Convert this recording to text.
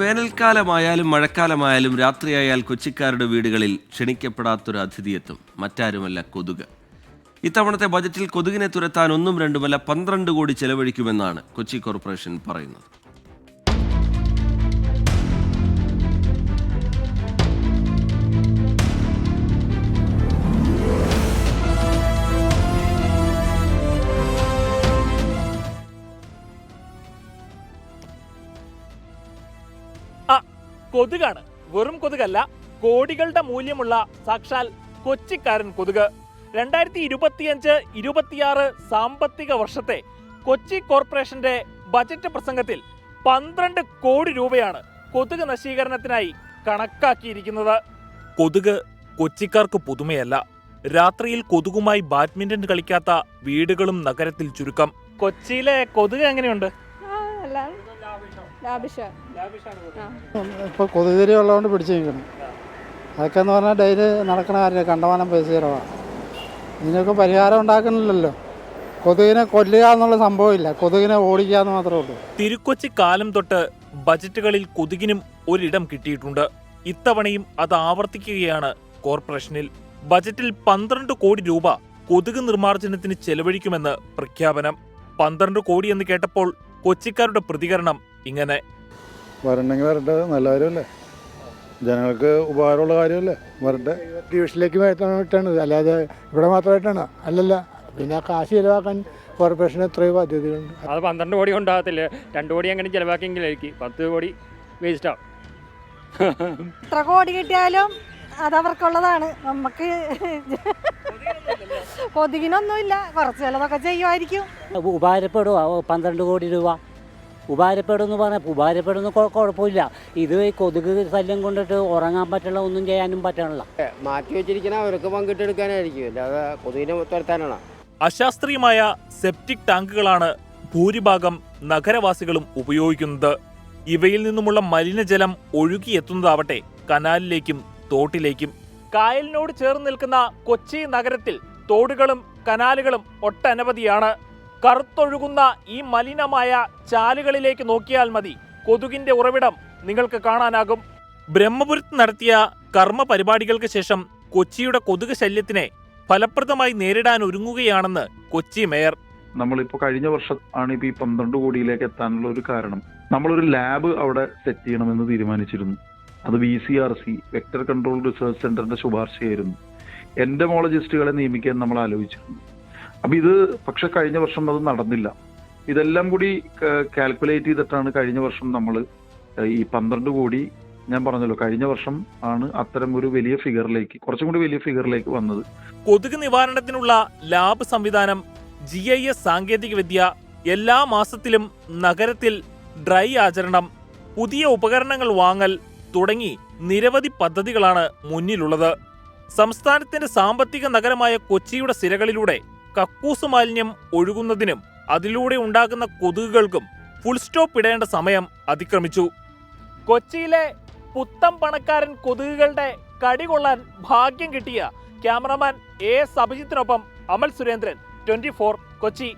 വേനൽക്കാലമായാലും മഴക്കാലമായാലും രാത്രിയായാൽ കൊച്ചിക്കാരുടെ വീടുകളിൽ ക്ഷണിക്കപ്പെടാത്തൊരു അതിഥിയെത്തും. മറ്റാരുമല്ല, കൊതുക്. ഇത്തവണത്തെ ബജറ്റിൽ കൊതുകിനെ തുരത്താൻ 1-2 12 കോടി ചെലവഴിക്കുമെന്നാണ് കൊച്ചി കോർപ്പറേഷൻ പറയുന്നത്. കൊതുകാണ്, വെറും കൊതുകല്ല, കോടികളുടെ മൂല്യമുള്ള സാക്ഷാൽ കൊച്ചിക്കാരൻ കൊതുക്. 2025-26 സാമ്പത്തിക വർഷത്തെ കൊച്ചി കോർപ്പറേഷന്റെ ബജറ്റ് പ്രസംഗത്തിൽ 12 കോടി രൂപയാണ് കൊതുക് നശീകരണത്തിനായി കണക്കാക്കിയിരിക്കുന്നത്. കൊതുക് കൊച്ചിക്കാർക്ക് പുതുമയല്ല. രാത്രിയിൽ കൊതുകുമായി ബാഡ്മിന്റൺ കളിക്കാത്ത വീടുകളും നഗരത്തിൽ ചുരുക്കം. കൊച്ചിയിലെ കൊതുക് എങ്ങനെയുണ്ട്? ഇപ്പോൾ കൊതുകുതിരി ഉള്ളതുകൊണ്ട് പിടിച്ചു നിൽക്കണം. അതൊക്കെ എന്ന് പറഞ്ഞാൽ ഡെയിലി നടക്കണ കാര്യം, കണ്ടമാനം പൈസ ചിലവാണ്. ഇതിനൊക്കെ പരിഹാരം ഉണ്ടാക്കണില്ലല്ലോ. കൊതുകിനെ കൊല്ലുക എന്നുള്ള സംഭവമില്ല, കൊതുകിനെ ഓടിക്കുക എന്ന് മാത്രമേ ഉള്ളൂ. തിരുക്കൊച്ചി കാലം തൊട്ട് ബജറ്റുകളിൽ കൊതുകിനും ഒരിടം കിട്ടിയിട്ടുണ്ട്. ഇത്തവണയും അത് ആവർത്തിക്കുകയാണ് കോർപ്പറേഷനിൽ. ബജറ്റിൽ 12 കോടി രൂപ കൊതുക് നിർമ്മാർജ്ജനത്തിന് ചെലവഴിക്കുമെന്ന് പ്രഖ്യാപനം. 12 കോടി എന്ന് കേട്ടപ്പോൾ കൊച്ചിക്കാരുടെ പ്രതികരണം ഇങ്ങനെ: വരണ്ടെങ്കിൽ വരട്ടെ, നല്ല കാര്യമല്ലേ, ജനങ്ങൾക്ക് ഉപകാരമുള്ള കാര്യമല്ലേ, വരട്ടെ. ഡിവിഷനിലേക്ക് വേണ്ടിയിട്ടാണ്, അല്ലാതെ ഇവിടെ മാത്രമായിട്ടാണ് അല്ലല്ല. പിന്നെ കാശ് ചിലവാക്കാൻ കോർപ്പറേഷന് എത്രയോ ബാധ്യതകളുണ്ട്. അത് 12 കോടി ഉണ്ടാകത്തില്ല, 2 കോടി അങ്ങനെ ചിലവാക്കിയെങ്കിലായിരിക്കും 10 കോടി വേസ്റ്റാവും. എത്ര കോടി കിട്ടിയാലും അതവർക്കുള്ളതാണ്. നമുക്ക് കൊതുകിനൊന്നുമില്ല, കുറച്ച് ചിലതൊക്കെ ചെയ്യുമായിരിക്കും. ഉപകാരപ്പെടുക 12 കോടി രൂപ ഉപകാരപ്പെടുമെന്ന് പറഞ്ഞാൽ ഉപകാരപ്പെടുന്ന കുഴപ്പമില്ല. ഇത് കൊതുക് ശല്യം കൊണ്ടിട്ട് ഉറങ്ങാൻ പറ്റില്ല, ഒന്നും ചെയ്യാനും പറ്റണില്ല. മാറ്റി വെച്ചിരിക്കുന്ന അവർക്ക് പങ്കിട്ടെടുക്കാനായിരിക്കും, അല്ലാതെ കൊതുകിനെ തുരത്താനാണ്. അശാസ്ത്രീയമായ സെപ്റ്റിക് ടാങ്കുകളാണ് ഭൂരിഭാഗം നഗരവാസികളും ഉപയോഗിക്കുന്നത്. ഇവയിൽ നിന്നുമുള്ള മലിനജലം ഒഴുകിയെത്തുന്നതാവട്ടെ കനാലിലേക്കും തോട്ടിലേക്കും. കായലിനോട് ചേർന്ന് നിൽക്കുന്ന കൊച്ചി നഗരത്തിൽ തോടുകളും കനാലുകളും ഒട്ടനവധിയാണ്. കറുത്തൊഴുകുന്ന ഈ മലിനമായ ചാലുകളിലേക്ക് നോക്കിയാൽ മതി കൊതുകിന്റെ ഉറവിടം നിങ്ങൾക്ക് കാണാനാകും. ബ്രഹ്മപുരത്ത് നടത്തിയ കർമ്മ പരിപാടികൾക്ക് ശേഷം കൊച്ചിയുടെ കൊതുക് ശല്യത്തിനെ ഫലപ്രദമായി നേരിടാൻ ഒരുങ്ങുകയാണെന്ന് കൊച്ചി മേയർ. നമ്മളിപ്പോൾ കഴിഞ്ഞ വർഷം ആണ് ഇപ്പോൾ ഈ 12 കോടിയിലേക്ക് എത്താനുള്ള ഒരു കാരണം. നമ്മളൊരു ലാബ് അവിടെ സെറ്റ് ചെയ്യണമെന്ന് തീരുമാനിച്ചിരുന്നു. അത് VCRC വെക്ടർ കൺട്രോൾ റിസർച്ച് സെന്ററിന്റെ ശുപാർശയായിരുന്നു. എൻഡമോളജിസ്റ്റുകളെ നിയമിക്കാൻ നമ്മൾ ആലോചിച്ചിരുന്നു. അപ്പം ഇത് പക്ഷെ കഴിഞ്ഞ വർഷം അത് നടന്നില്ല. ഇതെല്ലാം കൂടി കാൽക്കുലേറ്റ് ചെയ്തിട്ടാണ് കഴിഞ്ഞ വർഷം നമ്മൾ ഈ 12 കോടി, ഞാൻ പറഞ്ഞല്ലോ, കഴിഞ്ഞ വർഷം ആണ് അത്തരം ഒരു വലിയ ഫിഗറിലേക്ക്, കുറച്ചും കൂടി വലിയ ഫിഗറിലേക്ക് വന്നത്. കൊതുക് നിവാരണത്തിനുള്ള ലാബ് സംവിധാനം, GIS സാങ്കേതിക വിദ്യ, എല്ലാ മാസത്തിലും നഗരത്തിൽ ഡ്രൈ ആചരണം, പുതിയ ഉപകരണങ്ങൾ വാങ്ങൽ തുടങ്ങി നിരവധി പദ്ധതികളാണ് മുന്നിലുള്ളത്. സംസ്ഥാനത്തിന്റെ സാമ്പത്തിക നഗരമായ കൊച്ചിയുടെ സിരകളിലൂടെ കക്കൂസ് മാലിന്യം ഒഴുകുന്നതിനും അതിലൂടെ ഉണ്ടാകുന്ന കൊതുകുകൾക്കും ഫുൾ സ്റ്റോപ്പ് ഇടേണ്ട സമയം അതിക്രമിച്ചു. കൊച്ചിയിലെ പുത്തം പണക്കാരൻ കൊതുകുകളുടെ കടികൊള്ളാൻ ഭാഗ്യം കിട്ടിയ ക്യാമറമാൻ AS അഭിജിത്തിനൊപ്പം അമൽ സുരേന്ദ്രൻ, 24 കൊച്ചി.